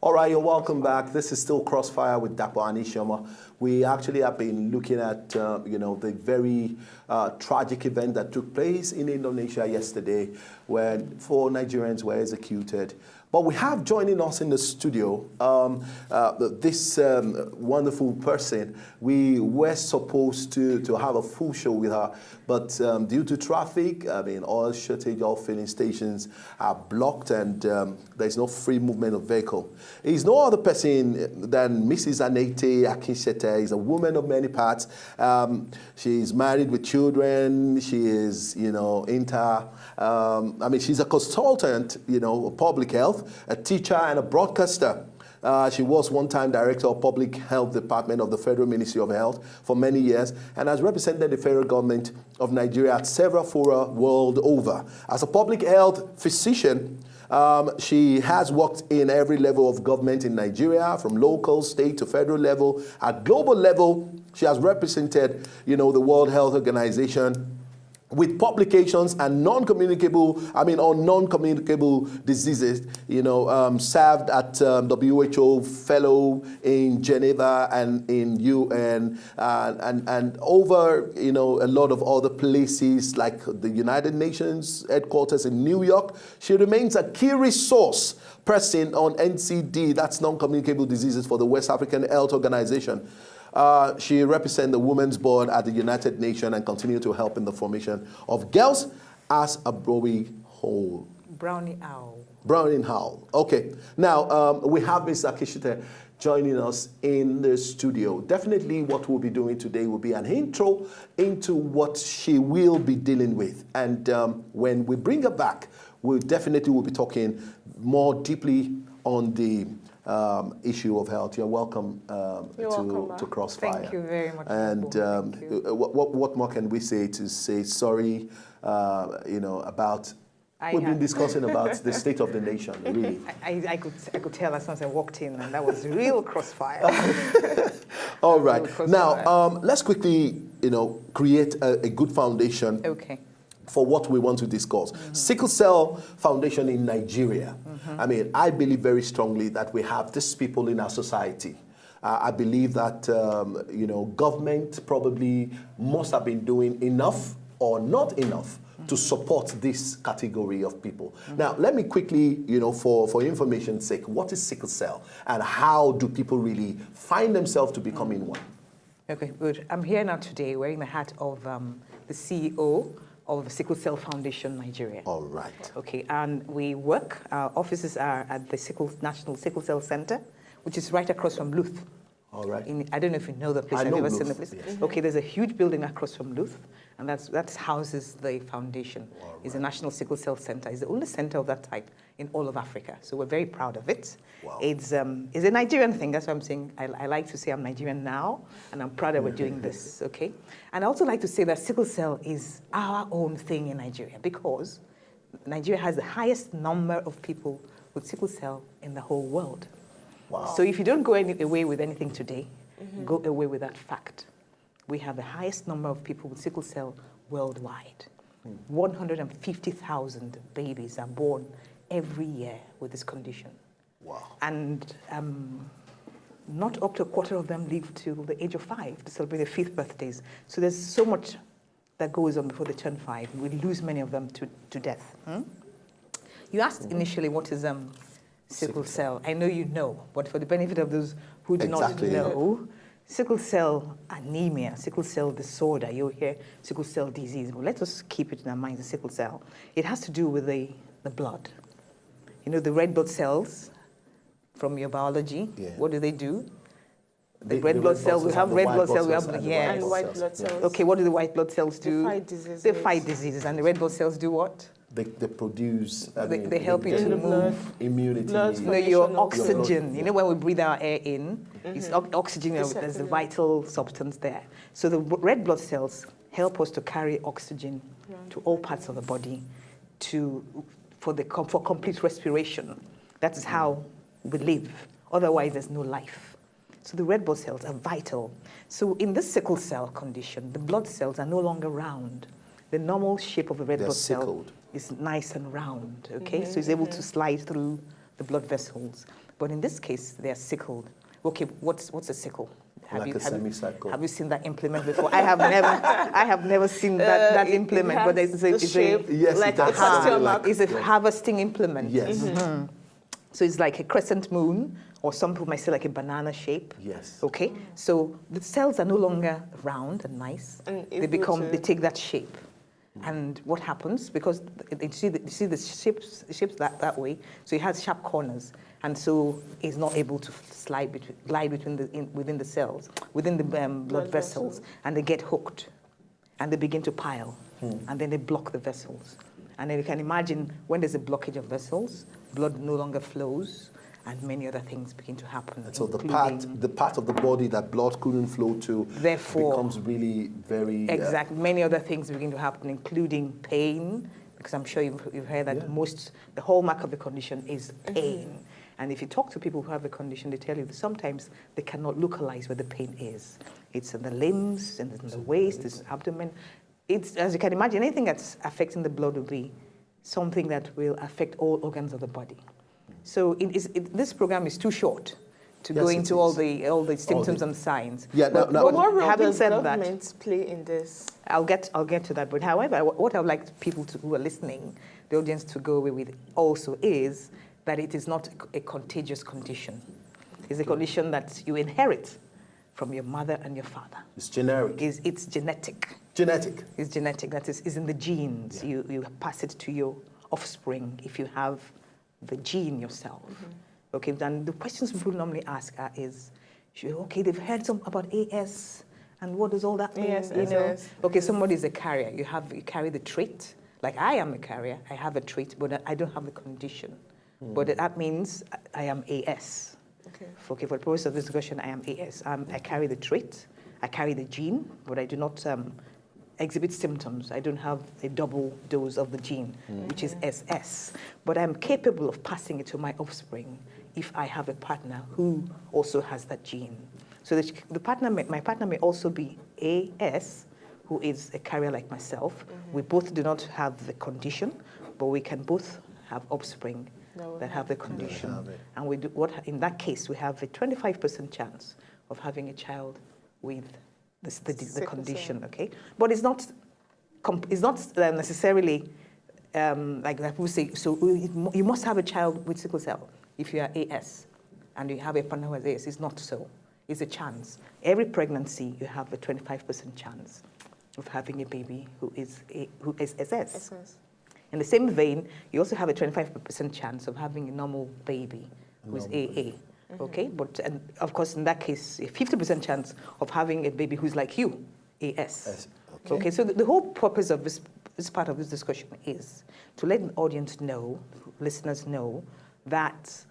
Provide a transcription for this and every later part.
All right, you're welcome back. This is still Crossfire with Dapo Anishoma. We actually have been looking at, the very tragic event that took place in Indonesia yesterday, where 4 Nigerians were executed. But we have joining us in the studio this wonderful person. We were supposed to have a full show with her, but due to traffic, oil shortage, all filling stations are blocked, and there's no free movement of vehicle. He's no other person than Mrs. Annette Akinsete. Is a woman of many parts. She's married with children. She is, she's a consultant, public health, a teacher and a broadcaster. She was one-time director of Public Health Department of the Federal Ministry of Health for many years and has represented the federal government of Nigeria at several fora world over. As a public health physician, she has worked in every level of government in Nigeria, from local, state to federal level. At global level, she has represented, the World Health Organization with publications and non-communicable diseases, served at WHO fellow in Geneva and in UN and over, a lot of other places like the United Nations headquarters in New York. She remains a key resource person on NCD, that's non-communicable diseases, for the West African Health Organization. She represents the Women's Board at the United Nations and continue to help in the formation of Girls as a Brownie Whole. Brownie Owl. Brownie Owl. Okay. Now, we have Ms. Akinsete joining us in the studio. Definitely what we'll be doing today will be an intro into what she will be dealing with. And when we bring her back, we'll be talking more deeply on the issue of health. You're welcome, to Crossfire. Thank you very much. And what more can we say to say sorry, about, we've been discussing about the state of the nation, really. I could tell as soon as I walked in, and that was real Crossfire. All right. Now, let's quickly, create a good foundation. Okay. For what we want to discuss. Mm-hmm. Sickle Cell Foundation in Nigeria. Mm-hmm. I believe very strongly that we have these people in our society. I believe that, government probably must have been doing enough or not enough to support this category of people. Mm-hmm. Now, let me quickly, for information's sake, what is sickle cell and how do people really find themselves to becoming one? Okay, good. I'm here now today wearing the hat of the CEO of the Sickle Cell Foundation Nigeria. All right. Okay, and we work, our offices are at the National Sickle Cell Center, which is right across from Luth. All right. I don't know if you know the place. Have you ever seen the place? Yes. Okay, there's a huge building across from Luth, and that houses the foundation. All right. It's the National Sickle Cell Center. It's the only center of that type in all of Africa. So we're very proud of it. Wow. It's a Nigerian thing. That's what I'm saying. I like to say I'm Nigerian now, and I'm proud that we're doing this, okay? And I also like to say that sickle cell is our own thing in Nigeria because Nigeria has the highest number of people with sickle cell in the whole world. Wow. So if you don't go away with anything today, go away with that fact. We have the highest number of people with sickle cell worldwide. 150,000 babies are born every year with this condition. Wow. And not up to a quarter of them live till the age of 5 to celebrate their 5th birthdays. So there's so much that goes on before they turn 5. We lose many of them to death. You asked initially what is sickle cell. I know you know, but for the benefit of those who do not know, sickle cell anemia, sickle cell disorder, you'll hear sickle cell disease. But let us keep it in our minds, the sickle cell. It has to do with the blood. The red blood cells from your biology, what do? The red blood cells, we have red blood cells, we have and white blood cells. Okay, what do the white blood cells do? They fight diseases. They fight diseases, and the red blood cells do what? They produce. They help you to move. Immunity. Your oxygen. When we breathe our air in, it's oxygen. There's a vital substance there. So the red blood cells help us to carry oxygen to all parts of the body, for complete respiration. That is how we live. Otherwise, there's no life. So the red blood cells are vital. So in this sickle cell condition, the blood cells are no longer round. The normal shape of a red blood cell is nice and round, okay? So it's able to slide through the blood vessels. But in this case, they are sickled. Okay, what's a sickle? Like a semicircle. Have you seen that implement before? I have never seen that implement, but it's a Yes, like it a question mark. It's a harvesting implement. Yes. So it's like a crescent moon, or some people might say like a banana shape. Yes. Okay. So the cells are no longer round and nice. And They take that shape. And what happens, because you see the shapes that way, so it has sharp corners, and so it's not able to glide within the cells, within the blood vessels, and they get hooked, and they begin to pile, and then they block the vessels. And then you can imagine when there's a blockage of vessels, blood no longer flows, and many other things begin to happen. And so the part of the body that blood couldn't flow to therefore becomes really very... Exactly. Many other things begin to happen, including pain, because I'm sure you've heard that the hallmark of the condition is pain. And if you talk to people who have the condition, they tell you that sometimes they cannot localize where the pain is. It's in the limbs, in the waist, it's abdomen. It's, as you can imagine, anything that's affecting the blood will be something that will affect all organs of the body. So this program is too short to go into all the symptoms and signs. Yeah, but what role does government play in this? I'll get to that. But however, what I would like people who are listening, the audience, to go away with also is that it is not a contagious condition. It's a condition that you inherit from your mother and your father. It's generic. It's genetic. Genetic. It's genetic. That is in the genes. Yeah. You pass it to your offspring if you have the gene yourself. Okay, then the questions people normally ask is, okay, they've heard about AS, and what does all that mean? Yes, you know? Okay, somebody's a carrier. You carry the trait. Like I am a carrier. I have a trait, but I don't have the condition. But that means I am AS. Okay, for the purpose of this discussion, I am AS. I carry the trait. I carry the gene, but I do not exhibit symptoms. I don't have a double dose of the gene, which is SS. But I'm capable of passing it to my offspring if I have a partner who also has that gene. So my partner may also be AS, who is a carrier like myself. We both do not have the condition, but we can both have offspring that have the condition. And in that case, we have a 25% chance of having a child with the condition, okay? But it's not necessarily like people say, so you must have a child with sickle cell if you are AS and you have a partner who has AS. It's not so. It's a chance. Every pregnancy, you have a 25% chance of having a baby who is SS. In the same vein, you also have a 25% chance of having a normal baby who is AA. Okay, but and of course in that case, a 50% chance of having a baby who's like you, AS. Okay, so the whole purpose of this part of this discussion is to let the audience know, listeners know, that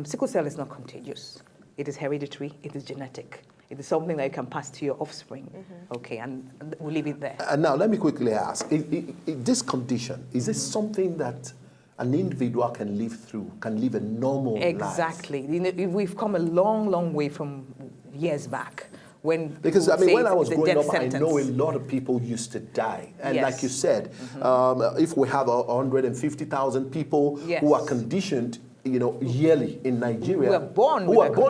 sickle cell is not contagious. It is hereditary. It is genetic. It is something that you can pass to your offspring. Okay, and we'll leave it there. And now let me quickly ask: this condition, is this something that an individual can live through, can live a normal life? Exactly. You know, we've come a long, long way from years back. Because I mean, when I was growing up, I know a lot of people used to die. And like you said, if we have 150,000 people who are conditioned, you know, yearly in Nigeria, who are born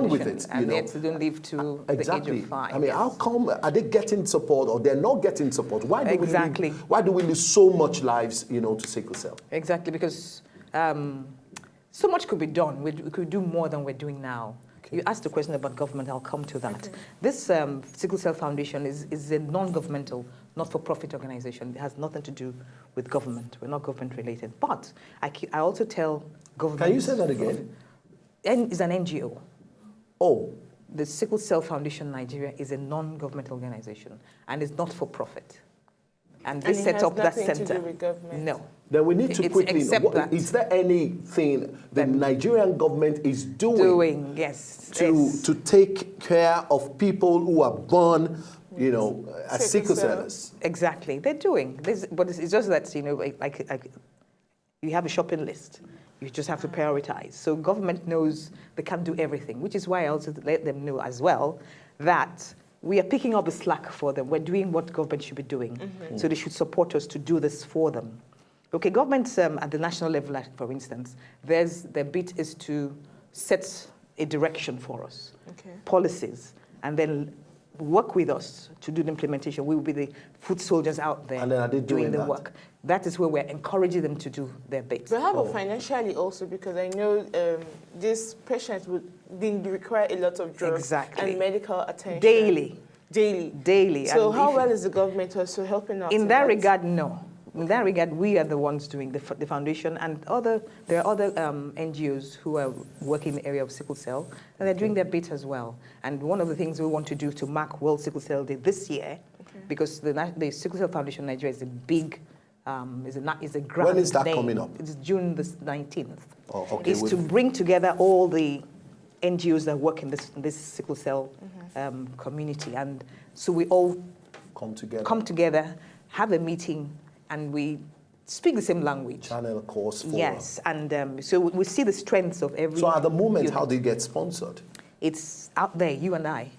with it, and yet they don't live to the age of 5. I mean, how come are they getting support or they're not getting support? Why do we lose so much lives, you know, to sickle cell? Exactly, because so much could be done. We could do more than we're doing now. You asked a question about government. I'll come to that. This Sickle Cell Foundation is a non-governmental, not-for-profit organization. It has nothing to do with government. We're not government-related. But I also tell government... Can you say that again? It's an NGO. Oh. The Sickle Cell Foundation Nigeria is a non-government organization, and it's not-for-profit. And they set up that center. To do with government. No. Then we need to quickly know, is there anything the Nigerian government is doing to take care of people who are born, you know, as sickle cellers? Exactly, they're doing this, but it's just that, you know, like you have a shopping list. You just have to prioritize. So government knows they can't do everything, which is why I also let them know as well that we are picking up the slack for them. We're doing what government should be doing. So they should support us to do this for them. Okay, governments at the national level, for instance, their bit is to sets a direction for us, Okay. policies, and then work with us to do the implementation. We will be the foot soldiers out there And then are they doing the that? work. That is where we're encouraging them to do their bit. But how about financially also? Because I know these patients they require a lot of drugs and medical attention. Daily. So And how well is the government also helping out? In that regard, no. In that regard, we are the ones doing the foundation, and there are other NGOs who are working in the area of sickle cell, and they're doing their bit as well. And one of the things we want to do to mark World Sickle Cell Day this year, because the Sickle Cell Foundation Nigeria is a big, is a grand When is that name. coming up? It's June the 19th. Oh, okay. It's to bring together all the NGOs that work in this sickle cell community, and so we all come together, have a meeting, and we speak the same language. Channel course for. Yes, and so we see the strengths of every. So at the moment, unit. how do you get sponsored? It's out there, you and I.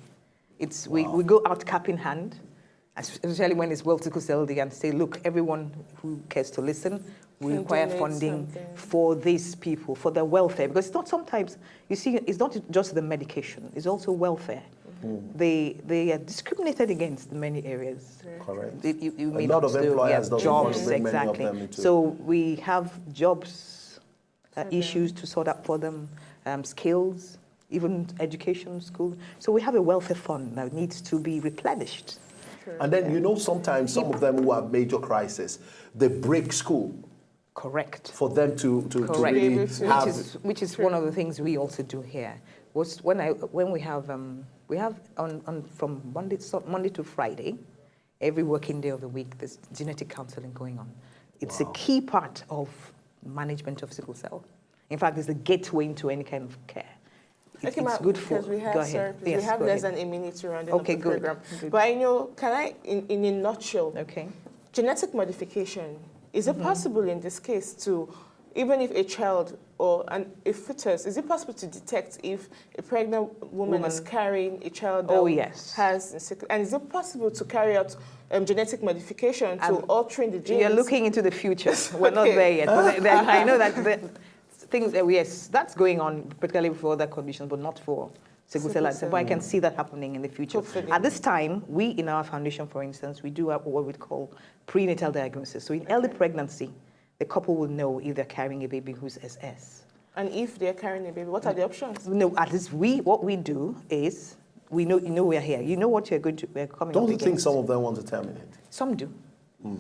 We go out cap in hand, especially when it's World Sickle Cell Day, and say, look, everyone who cares to listen, we require funding for these people, for their welfare. Because it's not sometimes, you see, it's not just the medication, it's also welfare. They are discriminated against in many areas. Correct. You a lot of employers don't want to jobs, bring many of exactly. them into. So we have jobs issues to sort out for them, skills, even education, school. So we have a welfare fund that needs to be replenished. And then, sometimes some of them who have major crisis, they break school. Correct. For them to really have... Which is one of the things we also do here. When we have from Monday to Friday, every working day of the week, there's genetic counseling going on. It's a key part of management of sickle cell. In fact, it's the gateway into any kind of care. It's good for. We have, go ahead. We have less than a minute to run the program. Good. But I know, in a nutshell, genetic modification, is it possible in this case to, even if a child or a fetus, is it possible to detect if a pregnant woman is carrying a child that has sickle? And is it possible to carry out genetic modification to altering the genes? You're looking into the future. We're not there yet. But I know that things, yes, that's going on, particularly for other conditions, but not for sickle cell. But I can see that happening in the future. Hopefully. At this time, we in our foundation, for instance, we do what we call prenatal diagnosis. So in early pregnancy, the couple will know if they're carrying a baby who's SS. And if they're carrying a baby, what are the options? No, at least what we do is, we know we're here. You know what we're coming up against. Don't you think some of them want to terminate? Some do.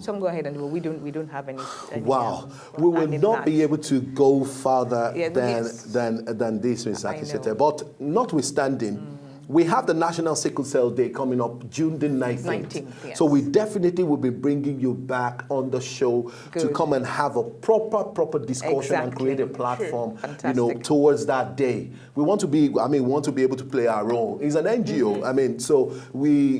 Some go ahead and we don't have any wow. We will not be able to go further than this, Ms. Akinsete. But notwithstanding, we have the National Sickle Cell Day coming up June the 19th. Yes. So we definitely will be bringing you back on the show to come and have a proper discussion and create a platform, towards that day. We want to be, we want to be able to play our role. It's an NGO. So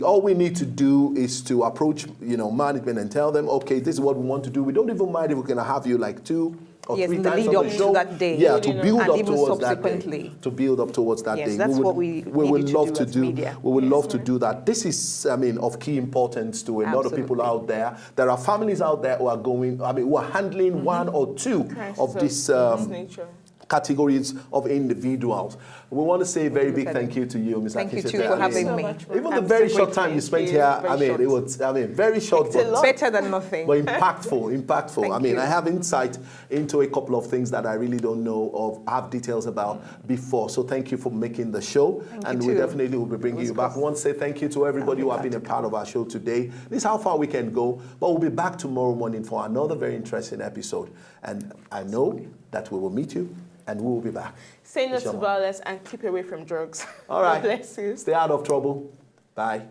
all we need to do is to approach, management and tell them, okay, this is what we want to do. We don't even mind if we're going to have you like 2 or 3 times on the show. To that day. Yeah, to build up towards that day. To build up towards that day. That's what we would love to do. We would love to do that. This is, of key importance to a lot of people out there. There are families out there who are who are handling 1 or 2 of this categories of individuals. We want to say a very big thank you to you, Ms. Akinsete. Thank you too for having me. Even the very short time you spent here, it was, very short, but better than nothing. But impactful. I have insight into a couple of things that I really don't know or have details about before. So thank you for making the show, and we definitely will be bringing you back. I want to say thank you to everybody who have been a part of our show today. This is how far we can go, but we'll be back tomorrow morning for another very interesting episode. And I know that we will meet you. And we will be back. Say no to violence and keep away from drugs. All right. God bless you. Stay out of trouble. Bye.